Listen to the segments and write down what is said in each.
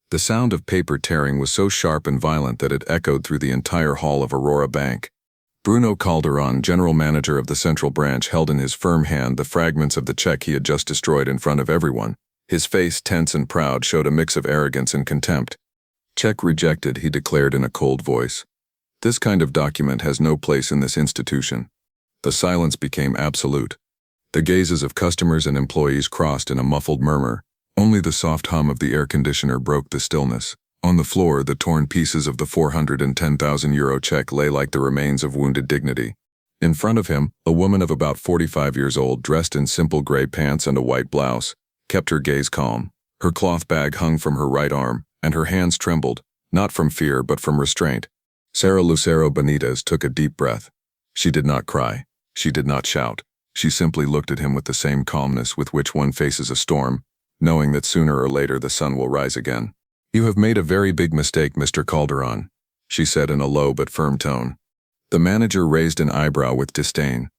The sound of paper tearing was so sharp and violent that it echoed through the entire hall of Aurora Bank. Bruno Calderon, general manager of the central branch, held in his firm hand the fragments of the check he had just destroyed in front of everyone. His face, tense and proud, showed a mix of arrogance and contempt. "Check rejected," he declared in a cold voice. "This kind of document has no place in this institution." The silence became absolute. The gazes of customers and employees crossed in a muffled murmur. Only the soft hum of the air conditioner broke the stillness. On the floor, the torn pieces of the €410,000 check lay like the remains of wounded dignity. In front of him, a woman of about 45 years old, dressed in simple gray pants and a white blouse, kept her gaze calm. Her cloth bag hung from her right arm, and her hands trembled, not from fear but from restraint. Sara Lucero Benitez took a deep breath. She did not cry. She did not shout. She simply looked at him with the same calmness with which one faces a storm, knowing that sooner or later the sun will rise again. "You have made a very big mistake, Mr. Calderon," she said in a low but firm tone. The manager raised an eyebrow with disdain.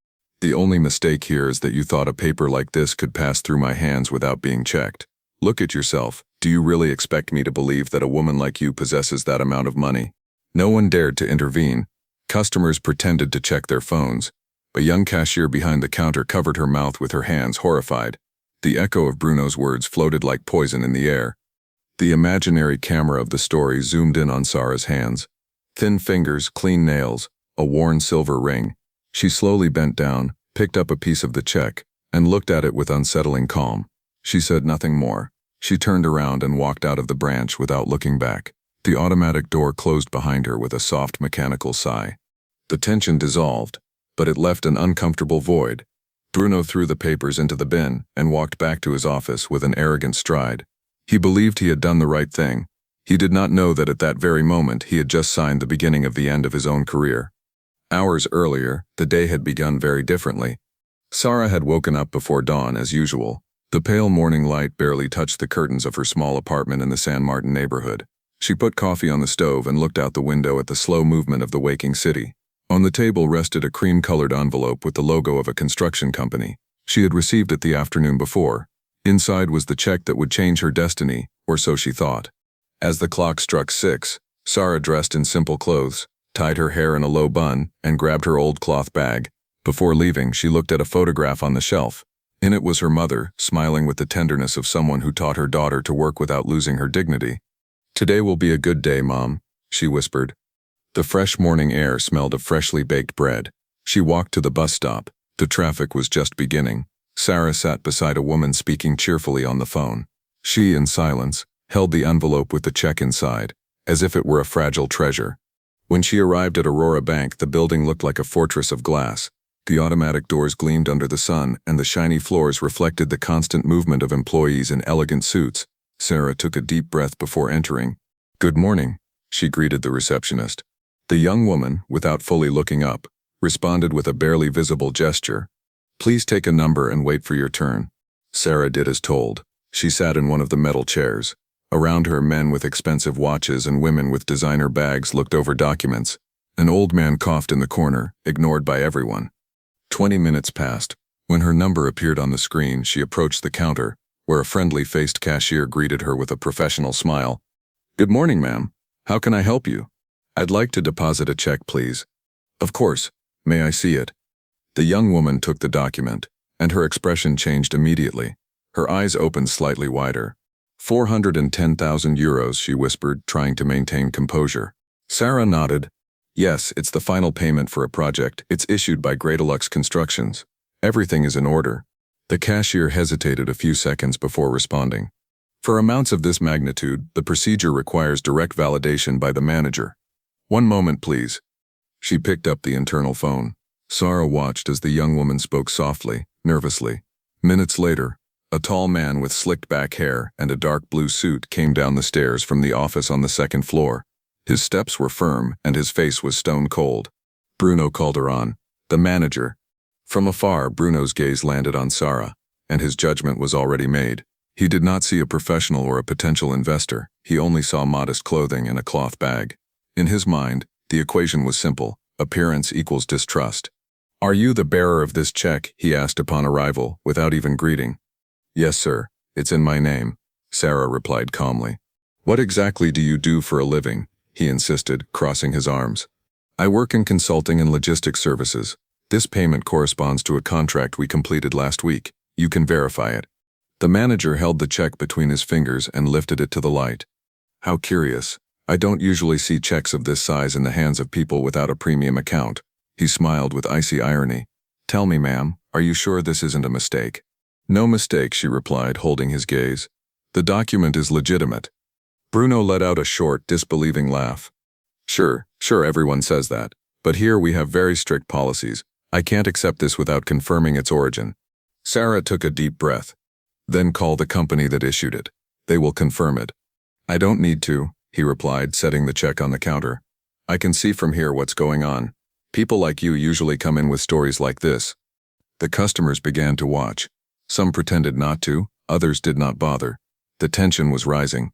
"The only mistake here is that you thought a paper like this could pass through my hands without being checked. Look at yourself. Do you really expect me to believe that a woman like you possesses that amount of money?" No one dared to intervene. Customers pretended to check their phones. A young cashier behind the counter covered her mouth with her hands, horrified. The echo of Bruno's words floated like poison in the air. The imaginary camera of the story zoomed in on Sara's hands. Thin fingers, clean nails, a worn silver ring. She slowly bent down, picked up a piece of the check, and looked at it with unsettling calm. She said nothing more. She turned around and walked out of the branch without looking back. The automatic door closed behind her with a soft mechanical sigh. The tension dissolved, but it left an uncomfortable void. Bruno threw the papers into the bin and walked back to his office with an arrogant stride. He believed he had done the right thing. He did not know that at that very moment he had just signed the beginning of the end of his own career. Hours earlier, the day had begun very differently. Sara had woken up before dawn as usual. The pale morning light barely touched the curtains of her small apartment in the San Martin neighborhood. She put coffee on the stove and looked out the window at the slow movement of the waking city. On the table rested a cream-colored envelope with the logo of a construction company. She had received it the afternoon before. Inside was the check that would change her destiny, or so she thought. As the clock struck 6, Sara, dressed in simple clothes, tied her hair in a low bun, and grabbed her old cloth bag. Before leaving, she looked at a photograph on the shelf. In it was her mother, smiling with the tenderness of someone who taught her daughter to work without losing her dignity. "Today will be a good day, Mom," she whispered. The fresh morning air smelled of freshly baked bread. She walked to the bus stop. The traffic was just beginning. Sara sat beside a woman speaking cheerfully on the phone. She, in silence, held the envelope with the check inside, as if it were a fragile treasure. When she arrived at Aurora Bank, the building looked like a fortress of glass. The automatic doors gleamed under the sun, and the shiny floors reflected the constant movement of employees in elegant suits. Sara took a deep breath before entering. "Good morning," she greeted the receptionist. The young woman, without fully looking up, responded with a barely visible gesture. "Please take a number and wait for your turn." Sara did as told. She sat in one of the metal chairs. Around her, men with expensive watches and women with designer bags looked over documents. An old man coughed in the corner, ignored by everyone. 20 minutes passed. When her number appeared on the screen, she approached the counter, where a friendly-faced cashier greeted her with a professional smile. "Good morning, ma'am. How can I help you?" "I'd like to deposit a check, please." "Of course. May I see it?" The young woman took the document, and her expression changed immediately. Her eyes opened slightly wider. €410,000, she whispered, trying to maintain composure. Sara nodded. "Yes, it's the final payment for a project. It's issued by Greatelux Constructions. Everything is in order." The cashier hesitated a few seconds before responding. "For amounts of this magnitude, the procedure requires direct validation by the manager. One moment, please." She picked up the internal phone. Sara watched as the young woman spoke softly, nervously. Minutes later, a tall man with slicked back hair and a dark blue suit came down the stairs from the office on the second floor. His steps were firm and his face was stone cold. Bruno Calderon, the manager. From afar, Bruno's gaze landed on Sara, and his judgment was already made. He did not see a professional or a potential investor. He only saw modest clothing and a cloth bag. In his mind, the equation was simple: appearance equals distrust. "Are you the bearer of this check?" he asked upon arrival, without even greeting. "Yes, sir. It's in my name," Sara replied calmly. "What exactly do you do for a living?" he insisted, crossing his arms. "I work in consulting and logistics services. This payment corresponds to a contract we completed last week. You can verify it." The manager held the check between his fingers and lifted it to the light. "How curious. I don't usually see checks of this size in the hands of people without a premium account." He smiled with icy irony. "Tell me, ma'am, are you sure this isn't a mistake?" "No mistake," she replied, holding his gaze. "The document is legitimate." Bruno let out a short, disbelieving laugh. Sure, everyone says that. But here we have very strict policies. I can't accept this without confirming its origin." Sarah took a deep breath. "Then call the company that issued it. They will confirm it." "I don't need to," he replied, setting the check on the counter. "I can see from here what's going on. People like you usually come in with stories like this." The customers began to watch. Some pretended not to, others did not bother. The tension was rising.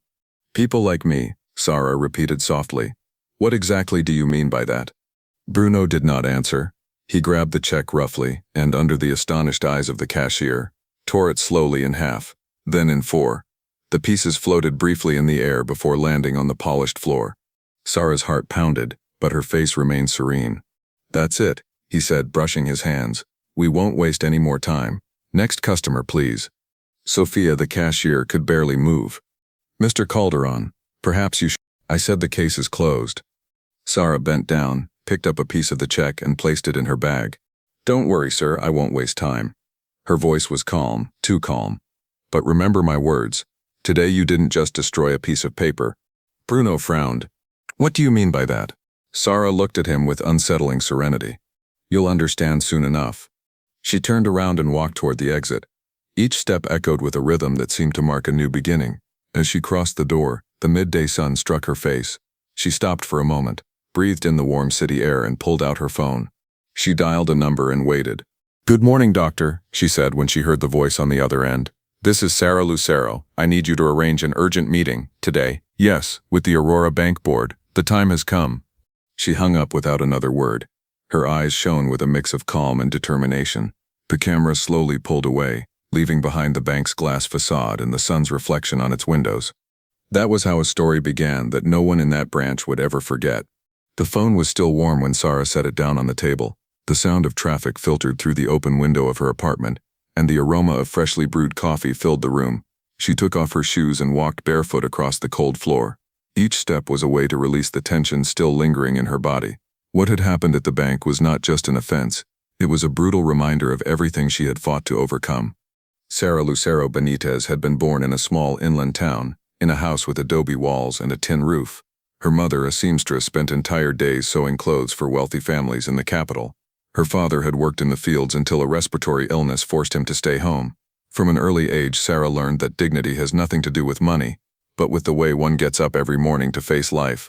"People like me," Sarah repeated softly. "What exactly do you mean by that?" Bruno did not answer. He grabbed the check roughly, and under the astonished eyes of the cashier, tore it slowly in half, then in four. The pieces floated briefly in the air before landing on the polished floor. Sarah's heart pounded, but her face remained serene. "That's it," he said, brushing his hands. "We won't waste any more time. Next customer, please." Sophia, the cashier, could barely move. "Mr. Calderon, perhaps you should—" "I said the case is closed." Sarah bent down, picked up a piece of the check and placed it in her bag. "Don't worry, sir, I won't waste time." Her voice was calm, too calm. "But remember my words. Today you didn't just destroy a piece of paper." Bruno frowned. "What do you mean by that?" Sarah looked at him with unsettling serenity. "You'll understand soon enough." She turned around and walked toward the exit. Each step echoed with a rhythm that seemed to mark a new beginning. As she crossed the door, the midday sun struck her face. She stopped for a moment, breathed in the warm city air and pulled out her phone. She dialed a number and waited. "Good morning, doctor," she said when she heard the voice on the other end. "This is Sarah Lucero. I need you to arrange an urgent meeting, today." "Yes, with the Aurora Bank Board. The time has come." She hung up without another word. Her eyes shone with a mix of calm and determination. The camera slowly pulled away, leaving behind the bank's glass facade and the sun's reflection on its windows. That was how a story began that no one in that branch would ever forget. The phone was still warm when Sarah set it down on the table. The sound of traffic filtered through the open window of her apartment, and the aroma of freshly brewed coffee filled the room. She took off her shoes and walked barefoot across the cold floor. Each step was a way to release the tension still lingering in her body. What had happened at the bank was not just an offense. It was a brutal reminder of everything she had fought to overcome. Sarah Lucero Benitez had been born in a small inland town, in a house with adobe walls and a tin roof. Her mother, a seamstress, spent entire days sewing clothes for wealthy families in the capital. Her father had worked in the fields until a respiratory illness forced him to stay home. From an early age, Sarah learned that dignity has nothing to do with money, but with the way one gets up every morning to face life.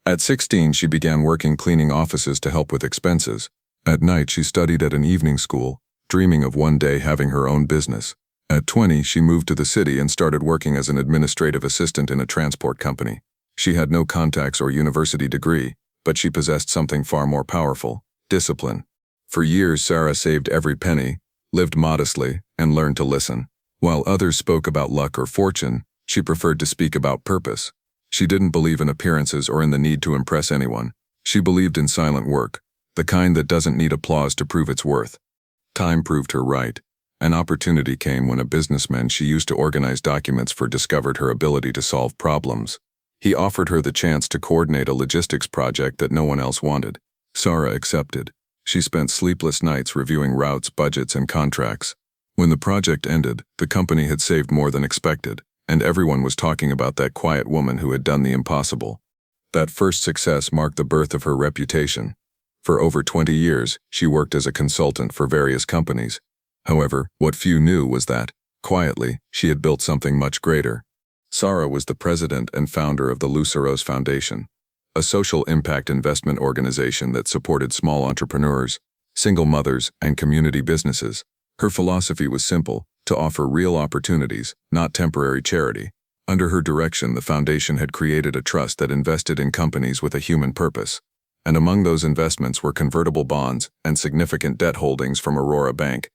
At 16, she began working cleaning offices to help with expenses. At night, she studied at an evening school, dreaming of one day having her own business. At 20, she moved to the city and started working as an administrative assistant in a transport company. She had no contacts or university degree, but she possessed something far more powerful: discipline. For years, Sarah saved every penny, lived modestly, and learned to listen. While others spoke about luck or fortune, she preferred to speak about purpose. She didn't believe in appearances or in the need to impress anyone. She believed in silent work, the kind that doesn't need applause to prove its worth. Time proved her right. An opportunity came when a businessman she used to organize documents for discovered her ability to solve problems. He offered her the chance to coordinate a logistics project that no one else wanted. Sarah accepted. She spent sleepless nights reviewing routes, budgets, and contracts. When the project ended, the company had saved more than expected, and everyone was talking about that quiet woman who had done the impossible. That first success marked the birth of her reputation. For over 20 years, she worked as a consultant for various companies. However, what few knew was that, quietly, she had built something much greater. Sarah was the president and founder of the Lucero's Foundation, a social impact investment organization that supported small entrepreneurs, single mothers, and community businesses. Her philosophy was simple: to offer real opportunities, not temporary charity. Under her direction, the foundation had created a trust that invested in companies with a human purpose. And among those investments were convertible bonds and significant debt holdings from Aurora Bank.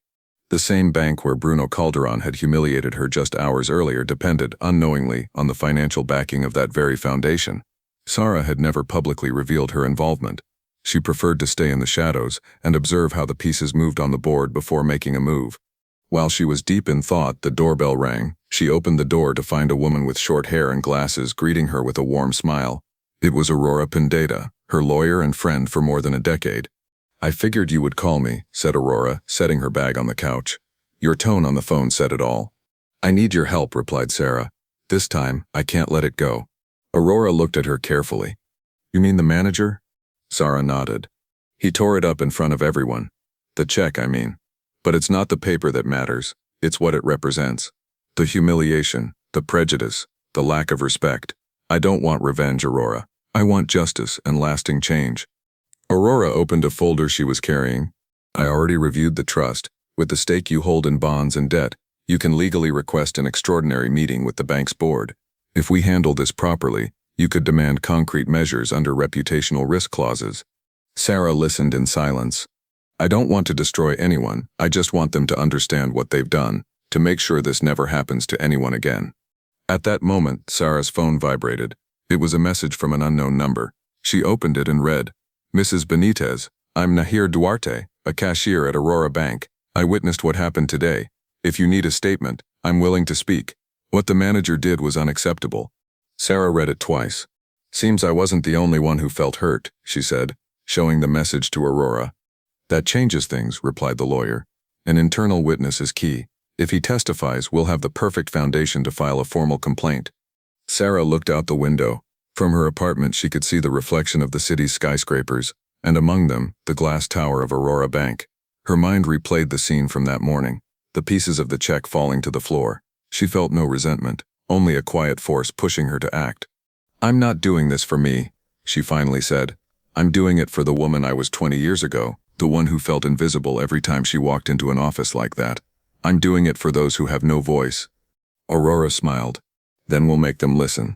The same bank where Bruno Calderon had humiliated her just hours earlier depended, unknowingly, on the financial backing of that very foundation. Sarah had never publicly revealed her involvement. She preferred to stay in the shadows and observe how the pieces moved on the board before making a move. While she was deep in thought, the doorbell rang. She opened the door to find a woman with short hair and glasses greeting her with a warm smile. It was Aurora Pindeda, her lawyer and friend for more than a decade. "I figured you would call me," said Aurora, setting her bag on the couch. Your tone on the phone said it all. "I need your help," replied Sarah. "This time, I can't let it go." Aurora looked at her carefully. "You mean the manager?" Sarah nodded. "He tore it up in front of everyone. The check, I mean. But it's not the paper that matters, it's what it represents. The humiliation, the prejudice, the lack of respect. I don't want revenge, Aurora. I want justice and lasting change." Aurora opened a folder she was carrying. "I already reviewed the trust. With the stake you hold in bonds and debt, you can legally request an extraordinary meeting with the bank's board. If we handle this properly, you could demand concrete measures under reputational risk clauses." Sarah listened in silence. "I don't want to destroy anyone, I just want them to understand what they've done, to make sure this never happens to anyone again." At that moment, Sarah's phone vibrated. It was a message from an unknown number. She opened it and read, "Mrs. Benitez, I'm Nahir Duarte, a cashier at Aurora Bank. I witnessed what happened today. If you need a statement, I'm willing to speak. What the manager did was unacceptable." Sarah read it twice. "Seems I wasn't the only one who felt hurt," she said, showing the message to Aurora. "That changes things," replied the lawyer. "An internal witness is key. If he testifies, we'll have the perfect foundation to file a formal complaint." Sarah looked out the window. From her apartment she could see the reflection of the city's skyscrapers, and among them, the glass tower of Aurora Bank. Her mind replayed the scene from that morning, the pieces of the check falling to the floor. She felt no resentment, only a quiet force pushing her to act. "I'm not doing this for me," she finally said. "I'm doing it for the woman I was 20 years ago, the one who felt invisible every time she walked into an office like that. I'm doing it for those who have no voice." Aurora smiled. "Then we'll make them listen."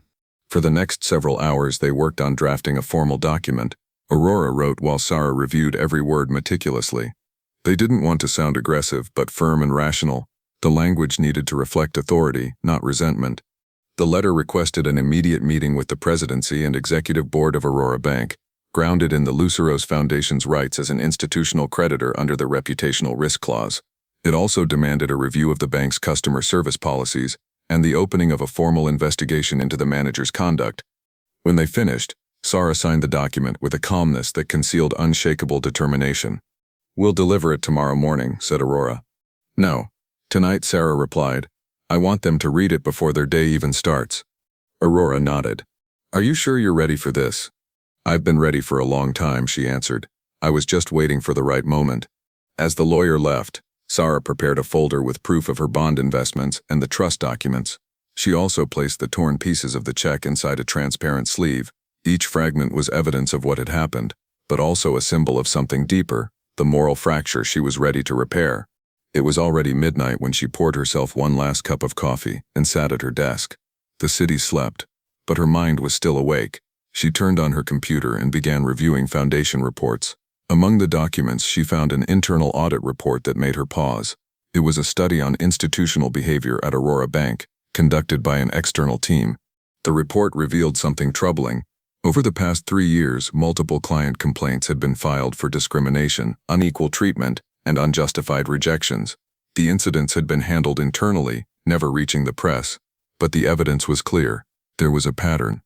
For the next several hours they worked on drafting a formal document. Aurora wrote while Sarah reviewed every word meticulously. They didn't want to sound aggressive, but firm and rational. The language needed to reflect authority, not resentment. The letter requested an immediate meeting with the presidency and executive board of Aurora Bank, grounded in the Luceros Foundation's rights as an institutional creditor under the reputational risk clause. It also demanded a review of the bank's customer service policies and the opening of a formal investigation into the manager's conduct. When they finished, Sarah signed the document with a calmness that concealed unshakable determination. "We'll deliver it tomorrow morning," said Aurora. "No. Tonight," Sarah replied. "I want them to read it before their day even starts." Aurora nodded. "Are you sure you're ready for this?" "I've been ready for a long time," she answered. "I was just waiting for the right moment." As the lawyer left, Sarah prepared a folder with proof of her bond investments and the trust documents. She also placed the torn pieces of the check inside a transparent sleeve. Each fragment was evidence of what had happened, but also a symbol of something deeper, the moral fracture she was ready to repair. It was already midnight when she poured herself one last cup of coffee and sat at her desk. The city slept, but her mind was still awake. She turned on her computer and began reviewing foundation reports. Among the documents, she found an internal audit report that made her pause. It was a study on institutional behavior at Aurora Bank, conducted by an external team. The report revealed something troubling. Over the past 3 years, multiple client complaints had been filed for discrimination, unequal treatment, and unjustified rejections. The incidents had been handled internally, never reaching the press. But the evidence was clear. There was a pattern.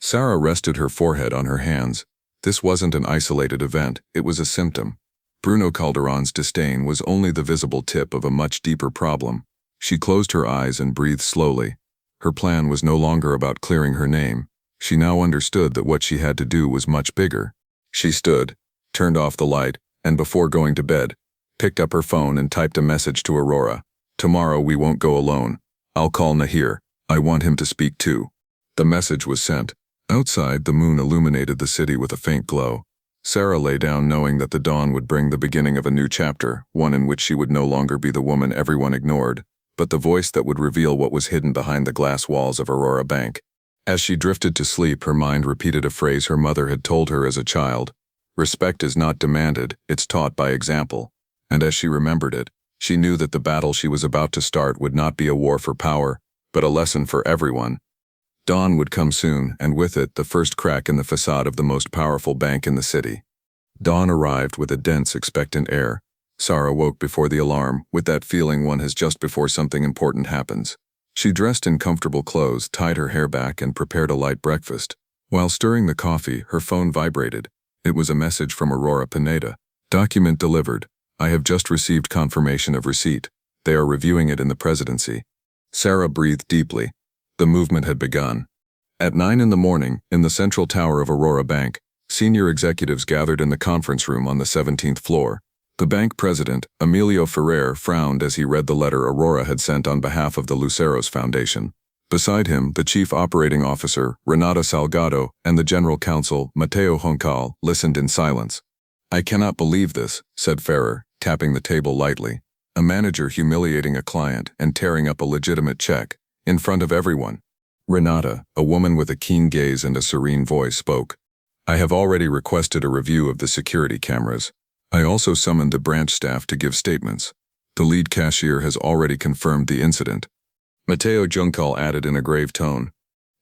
Sarah rested her forehead on her hands. This wasn't an isolated event, it was a symptom. Bruno Calderon's disdain was only the visible tip of a much deeper problem. She closed her eyes and breathed slowly. Her plan was no longer about clearing her name. She now understood that what she had to do was much bigger. She stood, turned off the light, and before going to bed, picked up her phone and typed a message to Aurora. "Tomorrow we won't go alone. I'll call Nahir. I want him to speak too." The message was sent. Outside, the moon illuminated the city with a faint glow. Sarah lay down knowing that the dawn would bring the beginning of a new chapter, one in which she would no longer be the woman everyone ignored, but the voice that would reveal what was hidden behind the glass walls of Aurora Bank. As she drifted to sleep, her mind repeated a phrase her mother had told her as a child. "Respect is not demanded, it's taught by example." And as she remembered it, She knew that the battle she was about to start would not be a war for power, but a lesson for everyone. Dawn would come soon, and with it the first crack in the facade of the most powerful bank in the city. Dawn arrived with a dense, expectant air. Sarah woke before the alarm, with that feeling one has just before something important happens. She dressed in comfortable clothes, tied her hair back, and prepared a light breakfast. While stirring the coffee, her phone vibrated. It was a message from Aurora Pineda. Document delivered. I have just received confirmation of receipt. They are reviewing it in the presidency. Sarah breathed deeply. The movement had begun. At 9 in the morning, in the central tower of Aurora Bank, senior executives gathered in the conference room on the 17th floor. The bank president, Emilio Ferrer, frowned as he read the letter Aurora had sent on behalf of the Luceros Foundation. Beside him, the chief operating officer, Renata Salgado, and the general counsel, Mateo Juncal, listened in silence. I cannot believe this, said Ferrer, tapping the table lightly. A manager humiliating a client and tearing up a legitimate check, in front of everyone. Renata, a woman with a keen gaze and a serene voice, spoke. I have already requested a review of the security cameras. I also summoned the branch staff to give statements. The lead cashier has already confirmed the incident. Mateo Juncal added in a grave tone.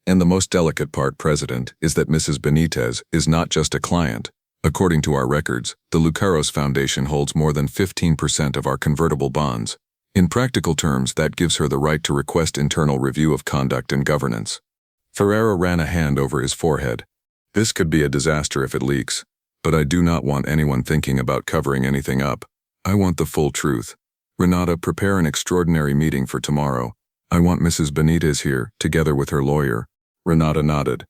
And the most delicate part, President, is that Mrs. Benitez is not just a client. According to our records, the Luceros Foundation holds more than 15% of our convertible bonds. In practical terms, that gives her the right to request internal review of conduct and governance. Ferreira ran a hand over his forehead. This could be a disaster if it leaks. But I do not want anyone thinking about covering anything up. I want the full truth. Renata, prepare an extraordinary meeting for tomorrow. I want Mrs. Benitez here, together with her lawyer. Renata nodded.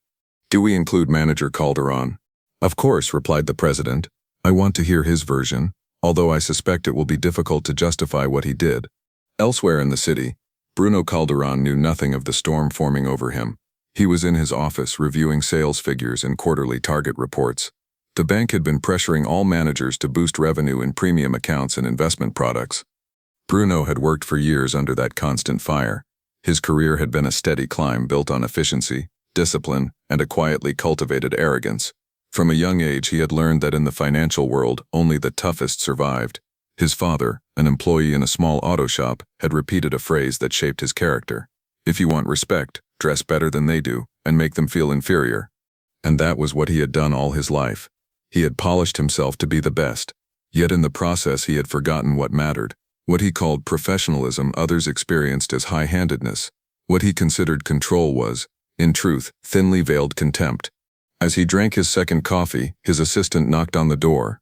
Do we include Manager Calderon? Of course, replied the president. I want to hear his version, although I suspect it will be difficult to justify what he did. Elsewhere in the city, Bruno Calderon knew nothing of the storm forming over him. He was in his office reviewing sales figures and quarterly target reports. The bank had been pressuring all managers to boost revenue in premium accounts and investment products. Bruno had worked for years under that constant fire. His career had been a steady climb built on efficiency, discipline, and a quietly cultivated arrogance. From a young age he had learned that in the financial world only the toughest survived. His father, an employee in a small auto shop, had repeated a phrase that shaped his character. If you want respect, dress better than they do, and make them feel inferior. And that was what he had done all his life. He had polished himself to be the best. Yet in the process he had forgotten what mattered. What he called professionalism others experienced as high-handedness. What he considered control was, in truth, thinly veiled contempt. As he drank his second coffee, his assistant knocked on the door.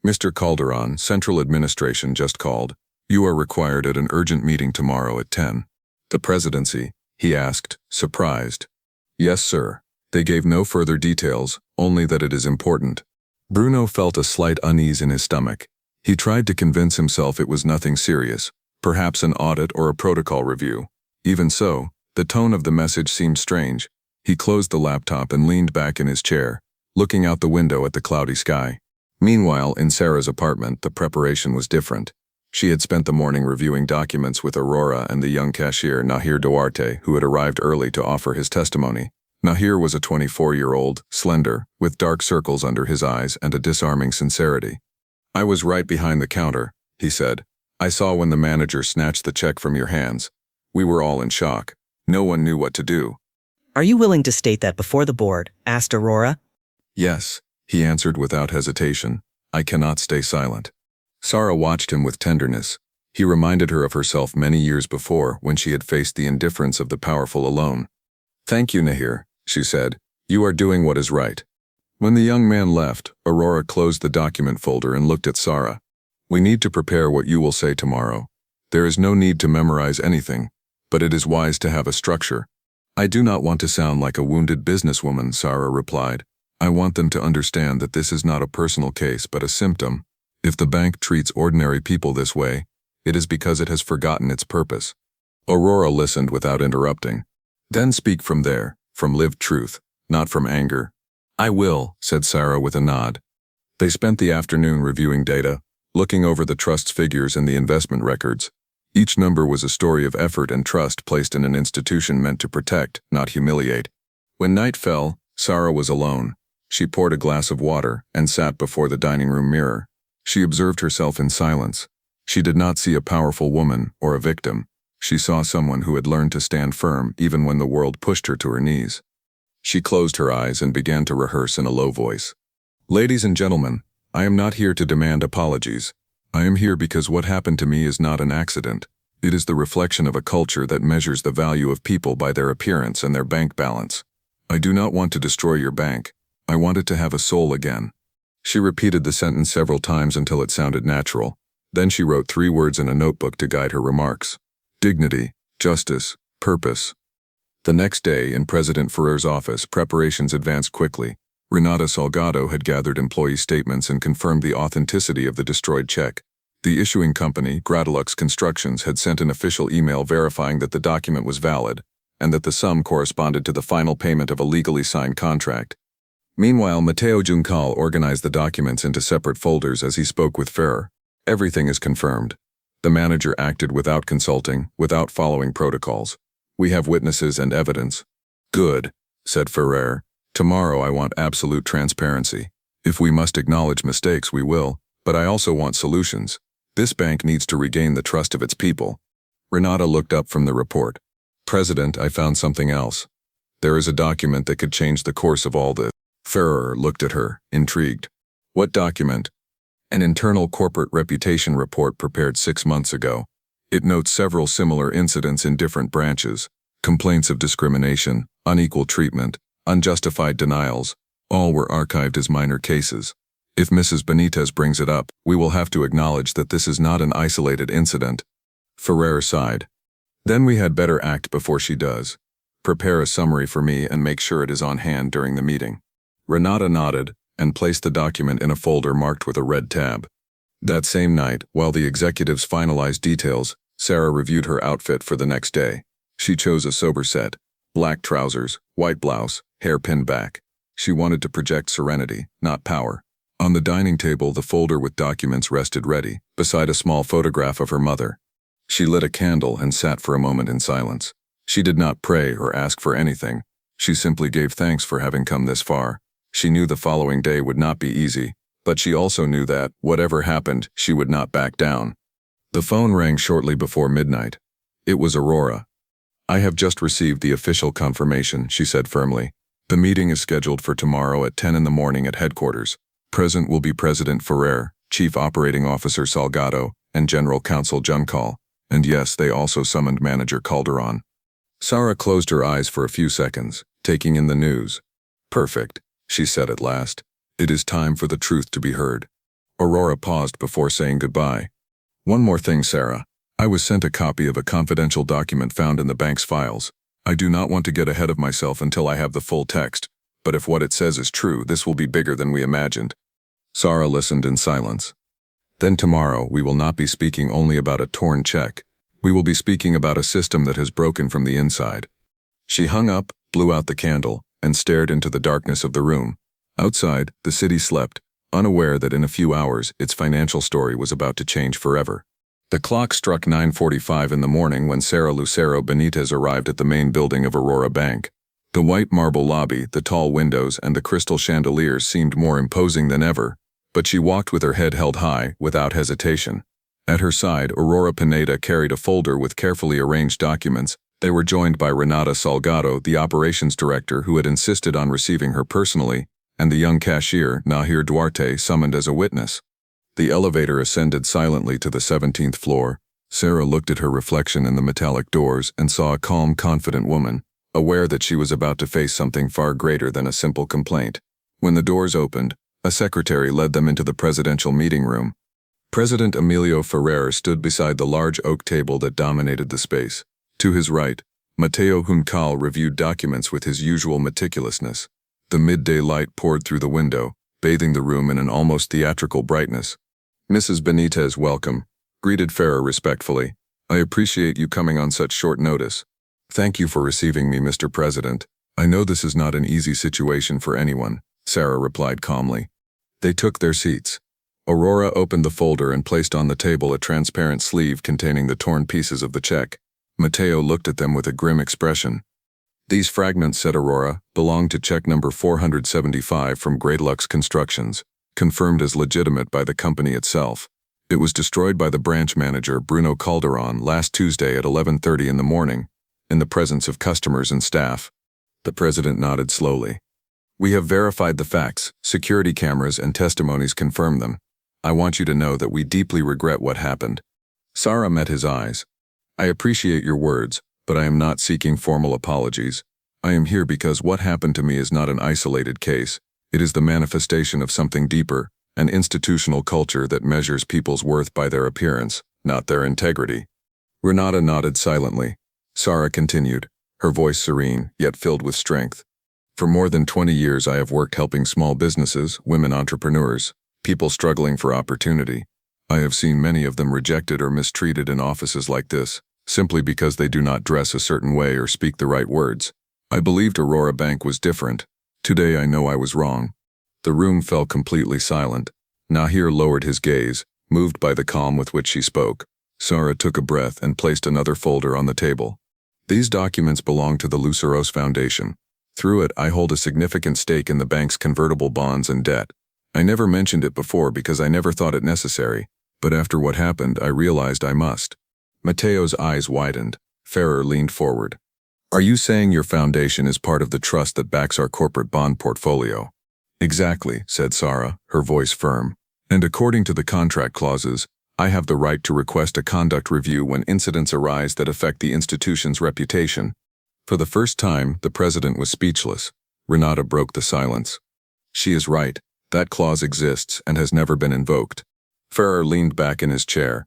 Mr. Calderon, Central Administration just called. You are required at an urgent meeting tomorrow at 10. The presidency? He asked, surprised. Yes, sir. They gave no further details, only that it is important. Bruno felt a slight unease in his stomach. He tried to convince himself it was nothing serious, perhaps an audit or a protocol review. Even so, the tone of the message seemed strange. He closed the laptop and leaned back in his chair, looking out the window at the cloudy sky. Meanwhile, in Sarah's apartment, the preparation was different. She had spent the morning reviewing documents with Aurora and the young cashier, Nahir Duarte, who had arrived early to offer his testimony. Nahir was a 24-year-old, slender, with dark circles under his eyes and a disarming sincerity. I was right behind the counter, he said. I saw when the manager snatched the check from your hands. We were all in shock. No one knew what to do. Are you willing to state that before the board? Asked Aurora. Yes, he answered without hesitation. I cannot stay silent. Sarah watched him with tenderness. He reminded her of herself many years before when she had faced the indifference of the powerful alone. Thank you, Nahir, she said. You are doing what is right. When the young man left, Aurora closed the document folder and looked at Sarah. We need to prepare what you will say tomorrow. There is no need to memorize anything, but it is wise to have a structure. I do not want to sound like a wounded businesswoman, Sarah replied. I want them to understand that this is not a personal case but a symptom. If the bank treats ordinary people this way, it is because it has forgotten its purpose. Aurora listened without interrupting. Then speak from there, from lived truth, not from anger. I will, said Sarah with a nod. They spent the afternoon reviewing data, looking over the trust's figures and the investment records. Each number was a story of effort and trust placed in an institution meant to protect, not humiliate. When night fell, Sarah was alone. She poured a glass of water and sat before the dining room mirror. She observed herself in silence. She did not see a powerful woman or a victim. She saw someone who had learned to stand firm even when the world pushed her to her knees. She closed her eyes and began to rehearse in a low voice. Ladies and gentlemen, I am not here to demand apologies. I am here because what happened to me is not an accident. It is the reflection of a culture that measures the value of people by their appearance and their bank balance. I do not want to destroy your bank. I want it to have a soul again. She repeated the sentence several times until it sounded natural. Then she wrote 3 words in a notebook to guide her remarks. Dignity, justice, purpose. The next day, in President Ferrer's office, preparations advanced quickly. Renata Salgado had gathered employee statements and confirmed the authenticity of the destroyed check. The issuing company, Gradilux Constructions, had sent an official email verifying that the document was valid and that the sum corresponded to the final payment of a legally signed contract. Meanwhile, Matteo Juncal organized the documents into separate folders as he spoke with Ferrer. Everything is confirmed. The manager acted without consulting, without following protocols. We have witnesses and evidence. Good, said Ferrer. Tomorrow I want absolute transparency. If we must acknowledge mistakes, we will, but I also want solutions. This bank needs to regain the trust of its people. Renata looked up from the report. President, I found something else. There is a document that could change the course of all this. Ferrer looked at her, intrigued. What document? An internal corporate reputation report prepared 6 months ago. It notes several similar incidents in different branches. Complaints of discrimination, unequal treatment, unjustified denials. All were archived as minor cases. If Mrs. Benitez brings it up, we will have to acknowledge that this is not an isolated incident. Ferrer sighed. Then we had better act before she does. Prepare a summary for me and make sure it is on hand during the meeting. Renata nodded and placed the document in a folder marked with a red tab. That same night, while the executives finalized details, Sarah reviewed her outfit for the next day. She chose a sober set: black trousers, white blouse, hair pinned back. She wanted to project serenity, not power. On the dining table, the folder with documents rested ready, beside a small photograph of her mother. She lit a candle and sat for a moment in silence. She did not pray or ask for anything. She simply gave thanks for having come this far. She knew the following day would not be easy, but she also knew that, whatever happened, she would not back down. The phone rang shortly before midnight. It was Aurora. I have just received the official confirmation, she said firmly. The meeting is scheduled for tomorrow at 10 in the morning at headquarters. Present will be President Ferrer, Chief Operating Officer Salgado, and General Counsel Juncal. And yes, they also summoned Manager Calderon. Sarah closed her eyes for a few seconds, taking in the news. Perfect, she said at last. It is time for the truth to be heard. Aurora paused before saying goodbye. One more thing, Sarah. I was sent a copy of a confidential document found in the bank's files. I do not want to get ahead of myself until I have the full text, but if what it says is true, this will be bigger than we imagined. Sarah listened in silence. Then tomorrow, we will not be speaking only about a torn check. We will be speaking about a system that has broken from the inside. She hung up, blew out the candle, and stared into the darkness of the room. Outside, the city slept, unaware that in a few hours, its financial story was about to change forever. The clock struck 9:45 in the morning when Sarah Lucero Benitez arrived at the main building of Aurora Bank. The white marble lobby, the tall windows, and the crystal chandeliers seemed more imposing than ever, but she walked with her head held high, without hesitation. At her side, Aurora Pineda carried a folder with carefully arranged documents. They were joined by Renata Salgado, the operations director who had insisted on receiving her personally, and the young cashier, Nahir Duarte, summoned as a witness. The elevator ascended silently to the 17th floor. Sarah looked at her reflection in the metallic doors and saw a calm, confident woman, aware that she was about to face something far greater than a simple complaint. When the doors opened, a secretary led them into the presidential meeting room. President Emilio Ferrer stood beside the large oak table that dominated the space. To his right, Matteo Juncal reviewed documents with his usual meticulousness. The midday light poured through the window, bathing the room in an almost theatrical brightness. Mrs. Benitez, welcome, greeted Ferrer respectfully. I appreciate you coming on such short notice. Thank you for receiving me, Mr. President. I know this is not an easy situation for anyone, Sarah replied calmly. They took their seats. Aurora opened the folder and placed on the table a transparent sleeve containing the torn pieces of the check. Matteo looked at them with a grim expression. These fragments, said Aurora, belong to check number 475 from Gradilux Constructions, confirmed as legitimate by the company itself. It was destroyed by the branch manager, Bruno Calderon, last Tuesday at 11:30 in the morning, in the presence of customers and staff. The president nodded slowly. We have verified the facts. Security cameras and testimonies confirm them. I want you to know that we deeply regret what happened. Sarah met his eyes. I appreciate your words, but I am not seeking formal apologies. I am here because what happened to me is not an isolated case. It is the manifestation of something deeper, an institutional culture that measures people's worth by their appearance, not their integrity. Renata nodded silently. Sarah continued, her voice serene, yet filled with strength. For more than 20 years I have worked helping small businesses, women entrepreneurs, people struggling for opportunity. I have seen many of them rejected or mistreated in offices like this, simply because they do not dress a certain way or speak the right words. I believed Aurora Bank was different. Today I know I was wrong. The room fell completely silent. Nahir lowered his gaze, moved by the calm with which she spoke. Sarah took a breath and placed another folder on the table. These documents belong to the Luceros Foundation. Through it, I hold a significant stake in the bank's convertible bonds and debt. I never mentioned it before because I never thought it necessary, but after what happened, I realized I must. Mateo's eyes widened. Ferrer leaned forward. Are you saying your foundation is part of the trust that backs our corporate bond portfolio? Exactly, said Sarah, her voice firm. And according to the contract clauses, I have the right to request a conduct review when incidents arise that affect the institution's reputation. For the first time, the president was speechless. Renata broke the silence. She is right. That clause exists and has never been invoked. Ferrer leaned back in his chair.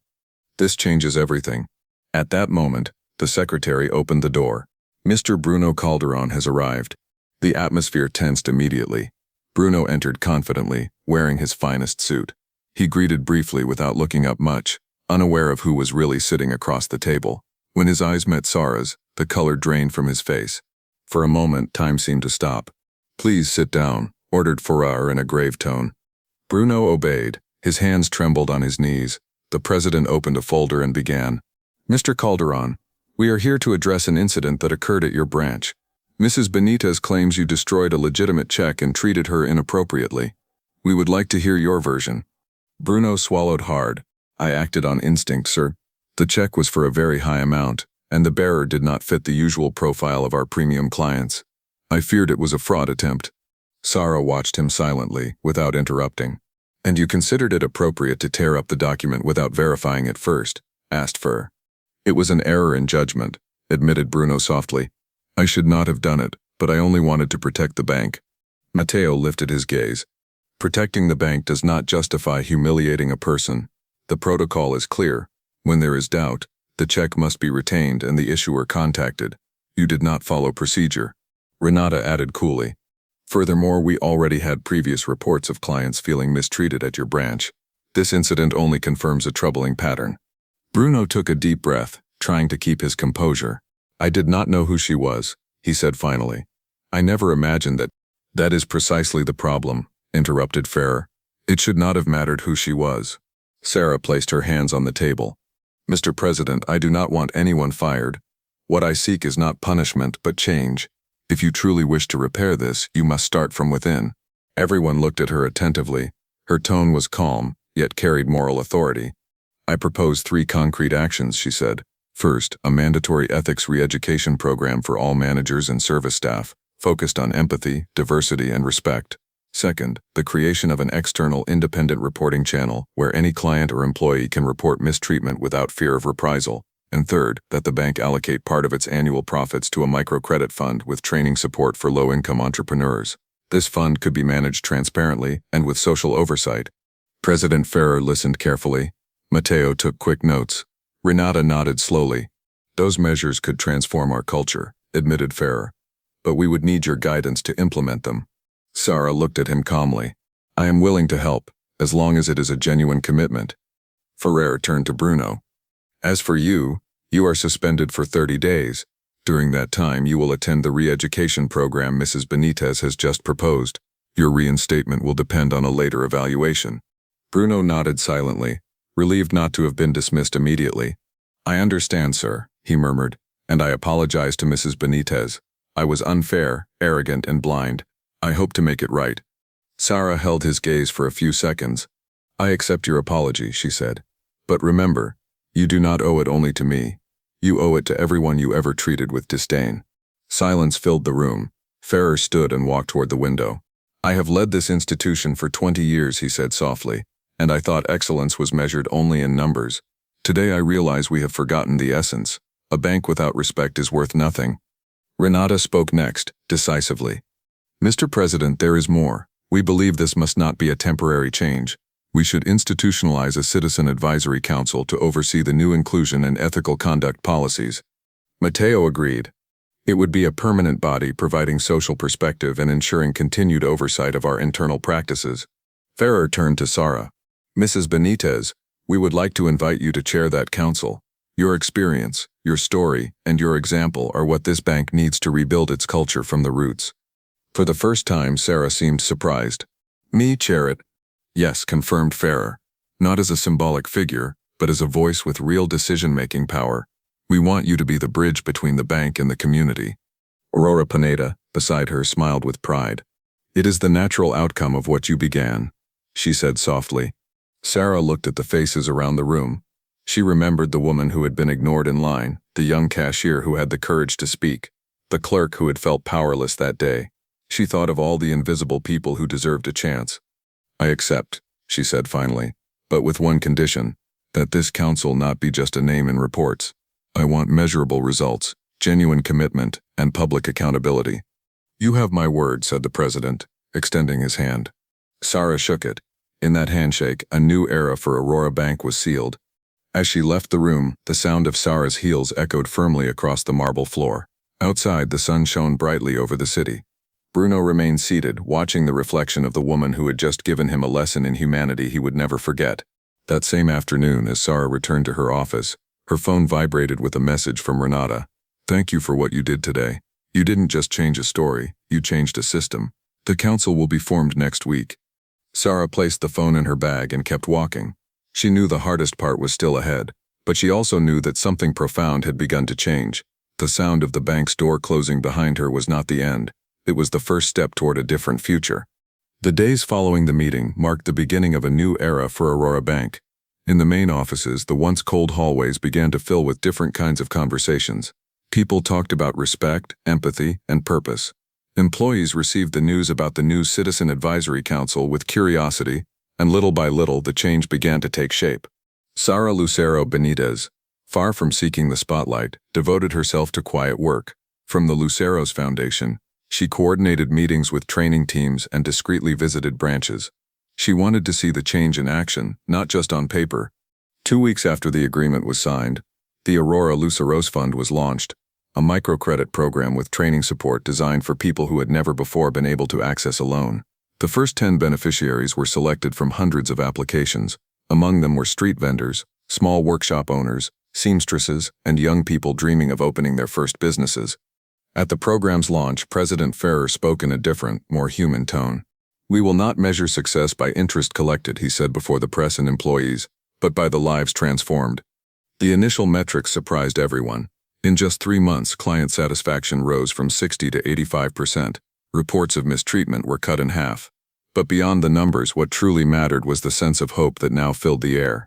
This changes everything. At that moment, the secretary opened the door. Mr. Bruno Calderon has arrived. The atmosphere tensed immediately. Bruno entered confidently, wearing his finest suit. He greeted briefly without looking up much, unaware of who was really sitting across the table. When his eyes met Sarah's, the color drained from his face. For a moment, time seemed to stop. Please sit down, ordered Ferrer in a grave tone. Bruno obeyed. His hands trembled on his knees. The president opened a folder and began. Mr. Calderon, we are here to address an incident that occurred at your branch. Mrs. Benitez claims you destroyed a legitimate check and treated her inappropriately. We would like to hear your version. Bruno swallowed hard. I acted on instinct, sir. The check was for a very high amount, and the bearer did not fit the usual profile of our premium clients. I feared it was a fraud attempt. Sarah watched him silently, without interrupting. And you considered it appropriate to tear up the document without verifying it first? Asked Ferrer. It was an error in judgment, admitted Bruno softly. I should not have done it, but I only wanted to protect the bank. Mateo lifted his gaze. Protecting the bank does not justify humiliating a person. The protocol is clear. When there is doubt, the check must be retained and the issuer contacted. You did not follow procedure. Renata added coolly. Furthermore, we already had previous reports of clients feeling mistreated at your branch. This incident only confirms a troubling pattern. Bruno took a deep breath, trying to keep his composure. I did not know who she was, he said finally. I never imagined that. That is precisely the problem, interrupted Ferrer. It should not have mattered who she was. Sarah placed her hands on the table. Mr. President, I do not want anyone fired. What I seek is not punishment, but change. If you truly wish to repair this, you must start from within. Everyone looked at her attentively. Her tone was calm, yet carried moral authority. I propose 3 concrete actions, she said. First, a mandatory ethics re-education program for all managers and service staff, focused on empathy, diversity, and respect. Second, the creation of an external independent reporting channel where any client or employee can report mistreatment without fear of reprisal. And third, that the bank allocate part of its annual profits to a microcredit fund with training support for low-income entrepreneurs. This fund could be managed transparently and with social oversight. President Ferrer listened carefully. Mateo took quick notes. Renata nodded slowly. Those measures could transform our culture, admitted Ferrer. But we would need your guidance to implement them. Sarah looked at him calmly. I am willing to help, as long as it is a genuine commitment. Ferrer turned to Bruno. As for you, you are suspended for 30 days. During that time, you will attend the re-education program Mrs. Benitez has just proposed. Your reinstatement will depend on a later evaluation. Bruno nodded silently, relieved not to have been dismissed immediately. I understand, sir, he murmured, and I apologize to Mrs. Benitez. I was unfair, arrogant, and blind. I hope to make it right. Sarah held his gaze for a few seconds. I accept your apology, she said. But remember, you do not owe it only to me. You owe it to everyone you ever treated with disdain." Silence filled the room. Ferrer stood and walked toward the window. "I have led this institution for 20 years, he said softly, "and I thought excellence was measured only in numbers. Today I realize we have forgotten the essence. A bank without respect is worth nothing." Renata spoke next, decisively. "Mr. President, there is more. We believe this must not be a temporary change. We should institutionalize a citizen advisory council to oversee the new inclusion and ethical conduct policies." Matteo agreed. "It would be a permanent body providing social perspective and ensuring continued oversight of our internal practices." Ferrer turned to Sara. "Mrs. Benitez, we would like to invite you to chair that council. Your experience, your story, and your example are what this bank needs to rebuild its culture from the roots." For the first time, Sara seemed surprised. "Me chair it?" "Yes," confirmed Ferrer. "Not as a symbolic figure, but as a voice with real decision-making power. We want you to be the bridge between the bank and the community." Aurora Pineda, beside her, smiled with pride. "It is the natural outcome of what you began," she said softly. Sara looked at the faces around the room. She remembered the woman who had been ignored in line, the young cashier who had the courage to speak, the clerk who had felt powerless that day. She thought of all the invisible people who deserved a chance. "I accept," she said finally, "but with one condition, that this council not be just a name in reports. I want measurable results, genuine commitment, and public accountability." "You have my word," said the president, extending his hand. Sara shook it. In that handshake, a new era for Aurora Bank was sealed. As she left the room, the sound of Sara's heels echoed firmly across the marble floor. Outside, the sun shone brightly over the city. Bruno remained seated, watching the reflection of the woman who had just given him a lesson in humanity he would never forget. That same afternoon, as Sara returned to her office, her phone vibrated with a message from Renata. "Thank you for what you did today. You didn't just change a story, you changed a system. The council will be formed next week." Sara placed the phone in her bag and kept walking. She knew the hardest part was still ahead, but she also knew that something profound had begun to change. The sound of the bank's door closing behind her was not the end. It was the first step toward a different future. The days following the meeting marked the beginning of a new era for Aurora Bank. In the main offices, the once cold hallways began to fill with different kinds of conversations. People talked about respect, empathy, and purpose. Employees received the news about the new Citizen Advisory Council with curiosity, and little by little the change began to take shape. Sara Lucero Benitez, far from seeking the spotlight, devoted herself to quiet work. From the Lucero's Foundation, she coordinated meetings with training teams and discreetly visited branches. She wanted to see the change in action, not just on paper. 2 weeks after the agreement was signed, the Aurora Luceros Fund was launched, a microcredit program with training support designed for people who had never before been able to access a loan. The first 10 beneficiaries were selected from hundreds of applications. Among them were street vendors, small workshop owners, seamstresses, and young people dreaming of opening their first businesses. At the program's launch, President Ferrer spoke in a different, more human tone. "We will not measure success by interest collected," he said before the press and employees, "but by the lives transformed." The initial metrics surprised everyone. In just 3 months, client satisfaction rose from 60 to 85%. Reports of mistreatment were cut in half. But beyond the numbers, what truly mattered was the sense of hope that now filled the air.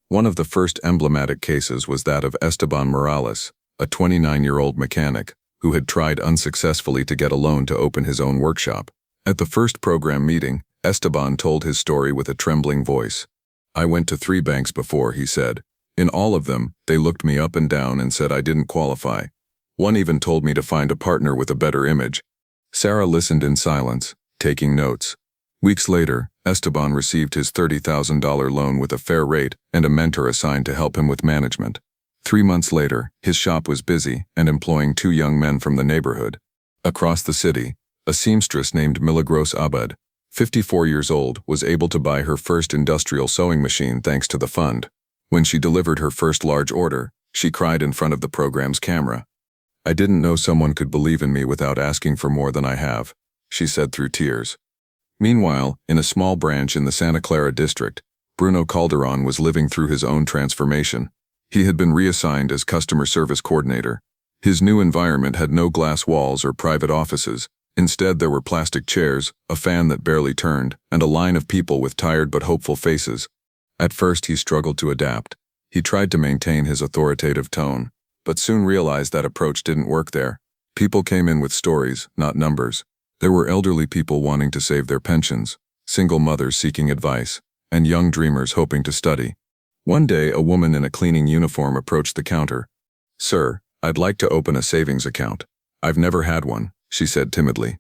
One of the first emblematic cases was that of Esteban Morales, a 29-year-old mechanic, who had tried unsuccessfully to get a loan to open his own workshop. At the first program meeting, Esteban told his story with a trembling voice. "I went to 3 banks before," he said. "In all of them, they looked me up and down and said I didn't qualify. One even told me to find a partner with a better image." Sara listened in silence, taking notes. Weeks later, Esteban received his $30,000 loan with a fair rate and a mentor assigned to help him with management. 3 months later, his shop was busy and employing 2 young men from the neighborhood. Across the city, a seamstress named Milagros Abad, 54 years old, was able to buy her first industrial sewing machine thanks to the fund. When she delivered her first large order, she cried in front of the program's camera. "I didn't know someone could believe in me without asking for more than I have," she said through tears. Meanwhile, in a small branch in the Santa Clara district, Bruno Calderon was living through his own transformation. He had been reassigned as customer service coordinator. His new environment had no glass walls or private offices. Instead, there were plastic chairs, a fan that barely turned, and a line of people with tired but hopeful faces. At first, he struggled to adapt. He tried to maintain his authoritative tone, but soon realized that approach didn't work there. People came in with stories, not numbers. There were elderly people wanting to save their pensions, single mothers seeking advice, and young dreamers hoping to study. One day, a woman in a cleaning uniform approached the counter. "Sir, I'd like to open a savings account. I've never had one," she said timidly.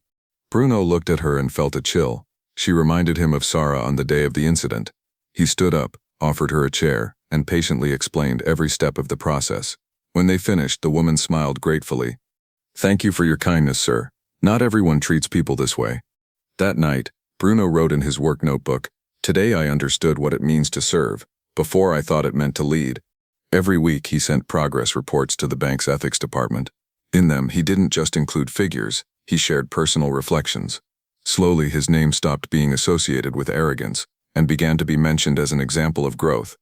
Bruno looked at her and felt a chill. She reminded him of Sarah on the day of the incident. He stood up, offered her a chair, and patiently explained every step of the process. When they finished, the woman smiled gratefully. "Thank you for your kindness, sir. Not everyone treats people this way." That night, Bruno wrote in his work notebook, "Today I understood what it means to serve. Before I thought it meant to lead." Every week he sent progress reports to the bank's ethics department. In them, he didn't just include figures, he shared personal reflections. Slowly, his name stopped being associated with arrogance and began to be mentioned as an example of growth.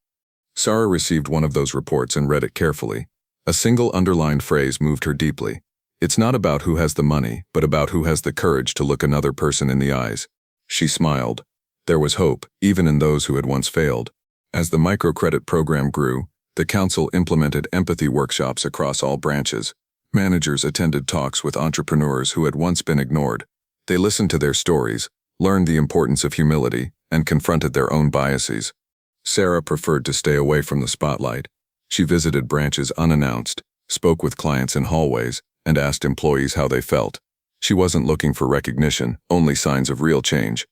Sarah received one of those reports and read it carefully. A single underlined phrase moved her deeply. "It's not about who has the money, but about who has the courage to look another person in the eyes." She smiled. There was hope, even in those who had once failed. As the microcredit program grew, the council implemented empathy workshops across all branches. Managers attended talks with entrepreneurs who had once been ignored. They listened to their stories, learned the importance of humility, and confronted their own biases. Sarah preferred to stay away from the spotlight. She visited branches unannounced, spoke with clients in hallways, and asked employees how they felt. She wasn't looking for recognition, only signs of real change.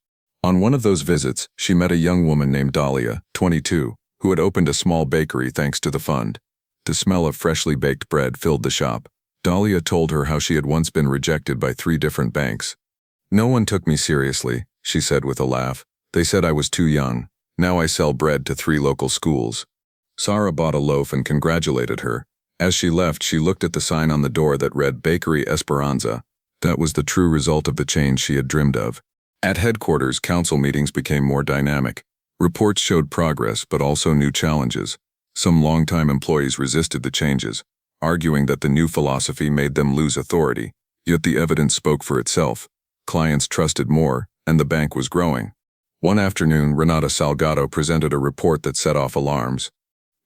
On one of those visits, she met a young woman named Dahlia, 22, who had opened a small bakery thanks to the fund. The smell of freshly baked bread filled the shop. Dahlia told her how she had once been rejected by 3 different banks. "No one took me seriously," she said with a laugh. "They said I was too young. Now I sell bread to 3 local schools." Sarah bought a loaf and congratulated her. As she left, she looked at the sign on the door that read Bakery Esperanza. That was the true result of the change she had dreamed of. At headquarters, council meetings became more dynamic. Reports showed progress, but also new challenges. Some longtime employees resisted the changes, arguing that the new philosophy made them lose authority. Yet the evidence spoke for itself. Clients trusted more, and the bank was growing. One afternoon, Renata Salgado presented a report that set off alarms.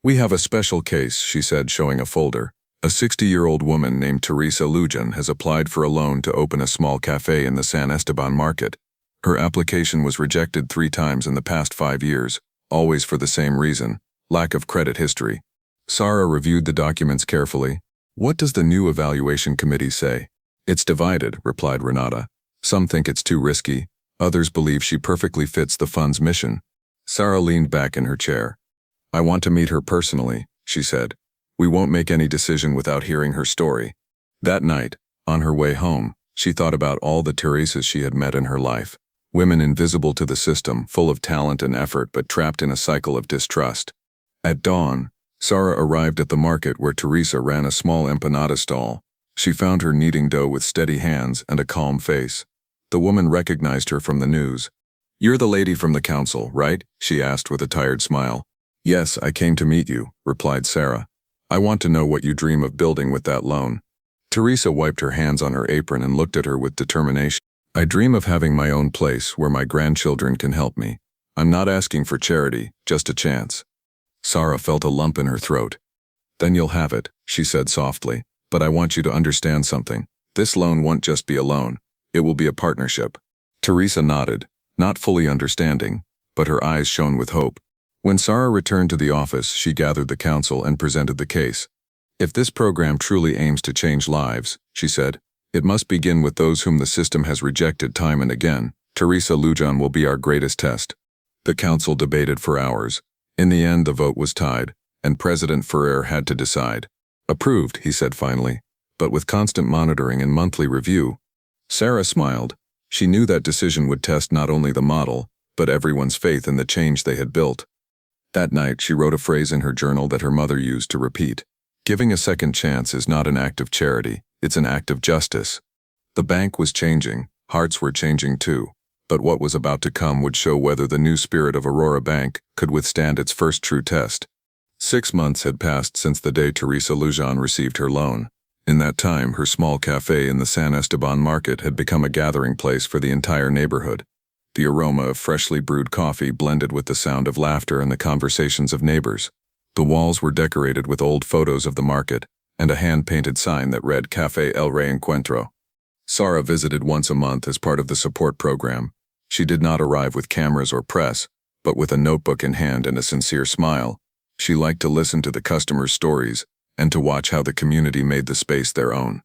"We have a special case," she said, showing a folder. "A 60-year-old woman named Teresa Lujan has applied for a loan to open a small cafe in the San Esteban market. Her application was rejected 3 times in the past 5 years, always for the same reason: lack of credit history." Sarah reviewed the documents carefully. "What does the new evaluation committee say?" "It's divided," replied Renata. "Some think it's too risky. Others believe she perfectly fits the fund's mission." Sarah leaned back in her chair. "I want to meet her personally," she said. "We won't make any decision without hearing her story." That night, on her way home, she thought about all the Teresas she had met in her life. Women invisible to the system, full of talent and effort but trapped in a cycle of distrust. At dawn, Sarah arrived at the market where Teresa ran a small empanada stall. She found her kneading dough with steady hands and a calm face. The woman recognized her from the news. "You're the lady from the council, right?" she asked with a tired smile. "Yes, I came to meet you," replied Sarah. "I want to know what you dream of building with that loan." Teresa wiped her hands on her apron and looked at her with determination. "I dream of having my own place where my grandchildren can help me. I'm not asking for charity, just a chance." Sarah felt a lump in her throat. "Then you'll have it," she said softly. "But I want you to understand something. This loan won't just be a loan. It will be a partnership." Teresa nodded, not fully understanding, but her eyes shone with hope. When Sarah returned to the office, she gathered the council and presented the case. "If this program truly aims to change lives," she said, "it must begin with those whom the system has rejected time and again. Teresa Lujan will be our greatest test." The council debated for hours. In the end, the vote was tied, and President Ferrer had to decide. "Approved," he said finally, "but with constant monitoring and monthly review." Sarah smiled. She knew that decision would test not only the model, but everyone's faith in the change they had built. That night, she wrote a phrase in her journal that her mother used to repeat. "Giving a second chance is not an act of charity, it's an act of justice." The bank was changing, hearts were changing too, but what was about to come would show whether the new spirit of Aurora Bank could withstand its first true test. 6 months had passed since the day Teresa Lujan received her loan. In that time, her small cafe in the San Esteban market had become a gathering place for the entire neighborhood. The aroma of freshly brewed coffee blended with the sound of laughter and the conversations of neighbors. The walls were decorated with old photos of the market and a hand-painted sign that read Café El Reencuentro. Sara visited once a month as part of the support program. She did not arrive with cameras or press, but with a notebook in hand and a sincere smile. She liked to listen to the customers' stories and to watch how the community made the space their own.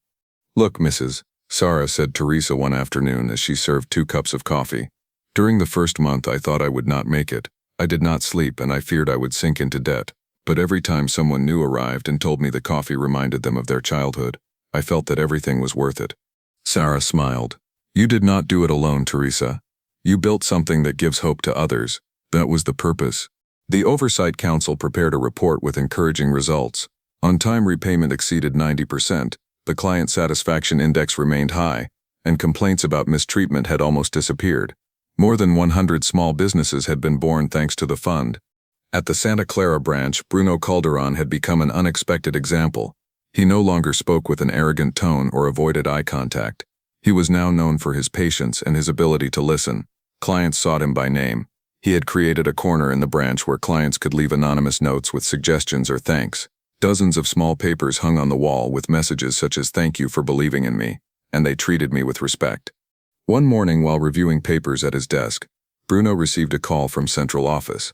"Look, Mrs." Sara said Teresa one afternoon as she served 2 cups of coffee. "During the first month I thought I would not make it. I did not sleep and I feared I would sink into debt. But every time someone new arrived and told me the coffee reminded them of their childhood, I felt that everything was worth it." Sara smiled. "You did not do it alone, Teresa. You built something that gives hope to others. That was the purpose." The Oversight Council prepared a report with encouraging results. On-time repayment exceeded 90%, the client satisfaction index remained high, and complaints about mistreatment had almost disappeared. More than 100 small businesses had been born thanks to the fund. At the Santa Clara branch, Bruno Calderon had become an unexpected example. He no longer spoke with an arrogant tone or avoided eye contact. He was now known for his patience and his ability to listen. Clients sought him by name. He had created a corner in the branch where clients could leave anonymous notes with suggestions or thanks. Dozens of small papers hung on the wall with messages such as "Thank you for believing in me," and "They treated me with respect." One morning while reviewing papers at his desk, Bruno received a call from central office.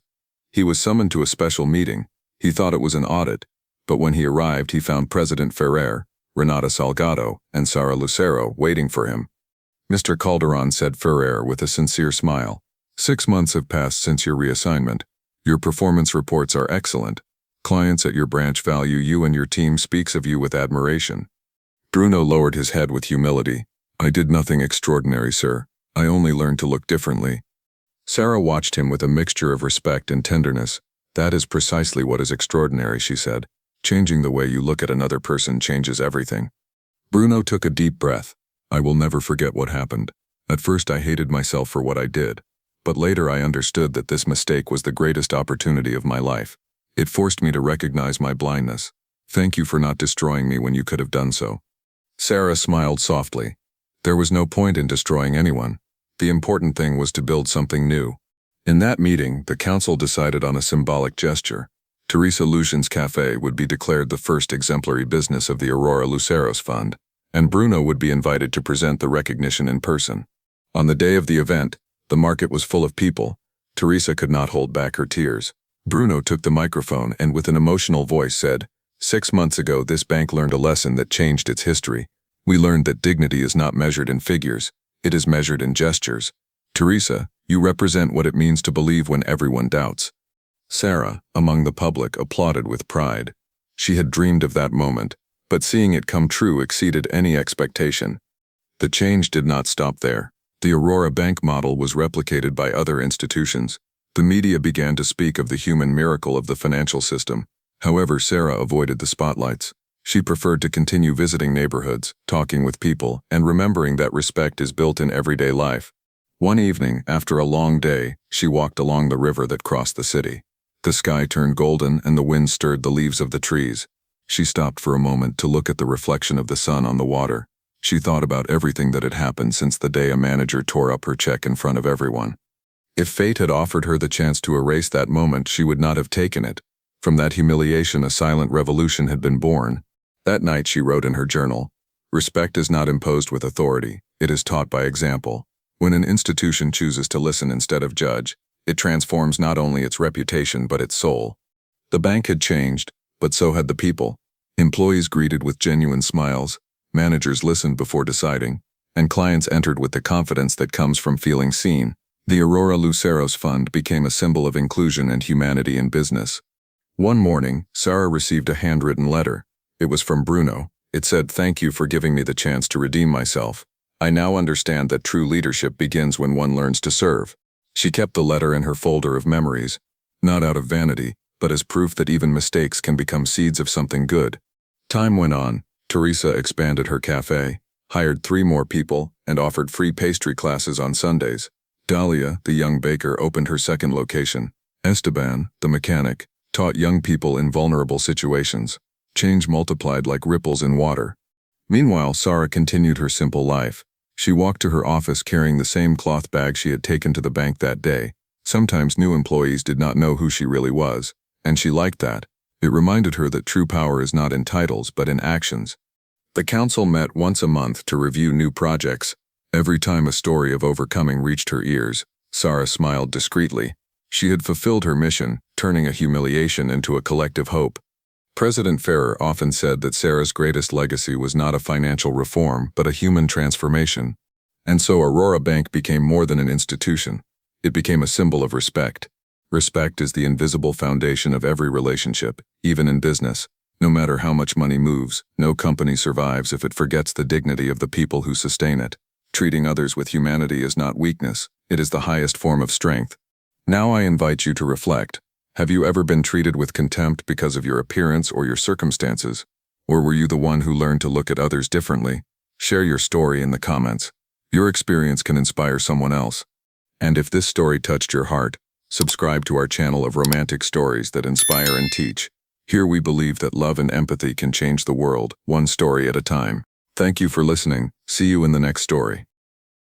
He was summoned to a special meeting. He thought it was an audit, but when he arrived he found President Ferrer, Renata Salgado, and Sara Lucero waiting for him. "Mr. Calderon," said Ferrer with a sincere smile, "6 months have passed since your reassignment. Your performance reports are excellent. Clients at your branch value you and your team speaks of you with admiration." Bruno lowered his head with humility. "I did nothing extraordinary, sir. I only learned to look differently." Sara watched him with a mixture of respect and tenderness. "That is precisely what is extraordinary," she said. "Changing the way you look at another person changes everything." Bruno took a deep breath. "I will never forget what happened. At first I hated myself for what I did, but later I understood that this mistake was the greatest opportunity of my life. It forced me to recognize my blindness. Thank you for not destroying me when you could have done so." Sara smiled softly. There was no point in destroying anyone. The important thing was to build something new. In that meeting, the council decided on a symbolic gesture. Teresa Lucian's Café would be declared the first exemplary business of the Aurora Luceros Fund, and Bruno would be invited to present the recognition in person. On the day of the event, the market was full of people. Teresa could not hold back her tears. Bruno took the microphone and with an emotional voice said, "6 months ago this bank learned a lesson that changed its history. We learned that dignity is not measured in figures. It is measured in gestures. Teresa, you represent what it means to believe when everyone doubts." Sara, among the public, applauded with pride. She had dreamed of that moment, but seeing it come true exceeded any expectation. The change did not stop there. The Aurora Bank model was replicated by other institutions. The media began to speak of the human miracle of the financial system. However, Sara avoided the spotlights. She preferred to continue visiting neighborhoods, talking with people, and remembering that respect is built in everyday life. One evening, after a long day, she walked along the river that crossed the city. The sky turned golden and the wind stirred the leaves of the trees. She stopped for a moment to look at the reflection of the sun on the water. She thought about everything that had happened since the day a manager tore up her check in front of everyone. If fate had offered her the chance to erase that moment, she would not have taken it. From that humiliation, a silent revolution had been born. That night she wrote in her journal, "Respect is not imposed with authority, it is taught by example." When an institution chooses to listen instead of judge, it transforms not only its reputation but its soul. The bank had changed, but so had the people. Employees greeted with genuine smiles, managers listened before deciding, and clients entered with the confidence that comes from feeling seen. The Aurora Luceros Fund became a symbol of inclusion and humanity in business. One morning, Sara received a handwritten letter. It was from Bruno. It said, "Thank you for giving me the chance to redeem myself. I now understand that true leadership begins when one learns to serve." She kept the letter in her folder of memories, not out of vanity, but as proof that even mistakes can become seeds of something good. Time went on. Teresa expanded her cafe, hired 3 more people, and offered free pastry classes on Sundays. Dalia, the young baker, opened her second location. Esteban, the mechanic, taught young people in vulnerable situations. Change multiplied like ripples in water. Meanwhile, Sara continued her simple life. She walked to her office carrying the same cloth bag she had taken to the bank that day. Sometimes new employees did not know who she really was, and she liked that. It reminded her that true power is not in titles but in actions. The council met once a month to review new projects. Every time a story of overcoming reached her ears, Sarah smiled discreetly. She had fulfilled her mission, turning a humiliation into a collective hope. President Ferrer often said that Sarah's greatest legacy was not a financial reform but a human transformation. And so Aurora Bank became more than an institution. It became a symbol of respect. Respect is the invisible foundation of every relationship, even in business. No matter how much money moves, no company survives if it forgets the dignity of the people who sustain it. Treating others with humanity is not weakness, it is the highest form of strength. Now I invite you to reflect. Have you ever been treated with contempt because of your appearance or your circumstances? Or were you the one who learned to look at others differently? Share your story in the comments. Your experience can inspire someone else. And if this story touched your heart, subscribe to our channel of romantic stories that inspire and teach. Here we believe that love and empathy can change the world, one story at a time. Thank you for listening. See you in the next story.